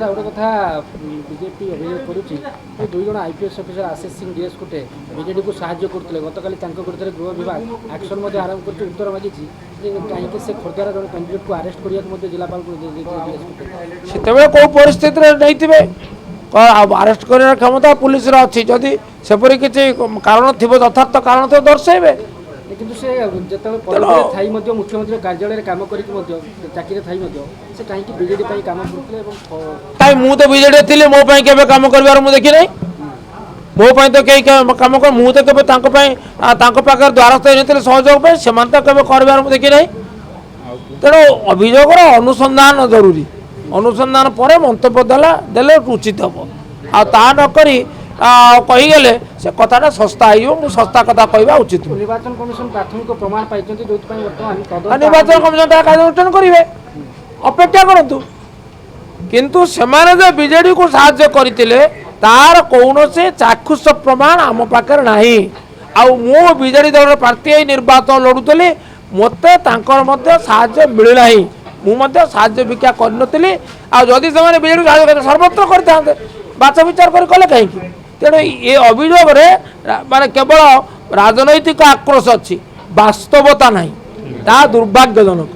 sir ଆଉ ଗୋଟେ କଥା ବିଜେପି ଅଭିଯୋଗ କରୁଛି ଏ ଦୁଇ ଜଣ IPS officer Ashish Singh DS କୋଟେ ବିଜେଡିକୁ ସାହାଯ୍ୟ କରୁଥିଲେ ଗତକାଲି ତାଙ୍କ ବିରୁଦ୍ଧରେ ଗୃହ ବିଭାଗ ଆକ୍ସନ୍ ମଧ୍ୟ ଆରମ୍ଭ କରିଛି ଉତ୍ତର ମାଗିଛି ଯେ କାହିଁକି ସେ ଖୋର୍ଦ୍ଧାର ଜଣେ କ୍ୟାଣ୍ଡିଡେଟ୍କୁ ଆରେଷ୍ଟ କରିବାକୁ ମଧ୍ୟ ଜିଲ୍ଲାପାଳଙ୍କୁ ଡିଏସ୍ କୋଟେ ସେତେବେଳେ କେଉଁ ପରିସ୍ଥିତିରେ ନେଇଥିବେ ଆରେଷ୍ଟ କରିବାର କ୍ଷମତା ପୁଲିସର ଅଛି ଯଦି ସେପରି କିଛି କାରଣ ଥିବ ଯଥାର୍ଥ କାରଣ ଥିବ ଦର୍ଶାଇବେ କିନ୍ତୁ ସେ ଯେତେବେଳେ ପଦବୀରେ ଥାଇ ମଧ୍ୟ ମୁଖ୍ୟମନ୍ତ୍ରୀ କାର୍ଯ୍ୟାଳୟରେ କାମ କରିକି ମଧ୍ୟ ଚାକିରିରେ ଥାଇ ମଧ୍ୟ ସେ କାହିଁକି ବିଜେଡି ପାଇଁ କାମ କରୁଥିଲେ ଏବଂ କାଇଁ ମୁଁ ତ ବିଜେଡିରେ ଥିଲି ମୋ ପାଇଁ କେବେ କାମ କରିବାର ମୁଁ ଦେଖି ନାହିଁ ମୋ ପାଇଁ ତ କେହି କାମ କର ମୁଁ ତ କେବେ ତାଙ୍କ ପାଇଁ ତାଙ୍କ ପାଖରେ ଦ୍ୱାରସ୍ଥ ହେଇନଥିଲେ ସହଯୋଗ ପାଇଁ ସେମାନେ ତ କେବେ କରିବାର ମୁଁ ଦେଖି ନାହିଁ ତେଣୁ ଅଭିଯୋଗର ଅନୁସନ୍ଧାନ ଜରୁରୀ ଅନୁସନ୍ଧାନ ପରେ ମନ୍ତବ୍ୟ ଦେଲେ ଉଚିତ ହେବ ଆଉ ତାହା ନକରି କହିଗଲେ ସେ କଥାଟା ଶସ୍ତା ହେଇଯିବ ମୁଁ ଶସ୍ତା କଥା କହିବା ଉଚିତ ନିର୍ବାଚନ କମିଶନ ପ୍ରାଥମିକ ପ୍ରମାଣ ପାଇଛନ୍ତି ଯୋଉଥିପାଇଁ ବର୍ତ୍ତମାନ ନିର୍ବାଚନ କମିଶନଟା କାର୍ଯ୍ୟାନୁଷ୍ଠାନ କରିବେ ଅପେକ୍ଷା କରନ୍ତୁ କିନ୍ତୁ ସେମାନେ ଯେ ବିଜେଡିକୁ ସାହାଯ୍ୟ କରିଥିଲେ ତାର କୌଣସି ଚାକ୍ଷୁଷ ପ୍ରମାଣ ଆମ ପାଖରେ ନାହିଁ ଆଉ ମୁଁ ବିଜେଡି ଦଳର ପ୍ରାର୍ଥୀ ହେଇ ନିର୍ବାଚନ ଲଢ଼ୁଥିଲି ମୋତେ ତାଙ୍କର ମଧ୍ୟ ସାହାଯ୍ୟ ମିଳିନାହିଁ ମୁଁ ମଧ୍ୟ ସାହାଯ୍ୟ ଭିକ୍ଷା କରିନଥିଲି ଆଉ ଯଦି ସେମାନେ ବିଜେଡିକୁ ସାହାଯ୍ୟ କରିଥାନ୍ତେ ସର୍ବତ୍ର କରିଥାନ୍ତେ ବାଛ ବିଚାର କରି କଲେ କାହିଁକି ତେଣୁ ଏ ଅଭିଯୋଗରେ ମାନେ କେବଳ ରାଜନୈତିକ ଆକ୍ରୋଶ ଅଛି ବାସ୍ତବତା ନାହିଁ ତାହା ଦୁର୍ଭାଗ୍ୟଜନକ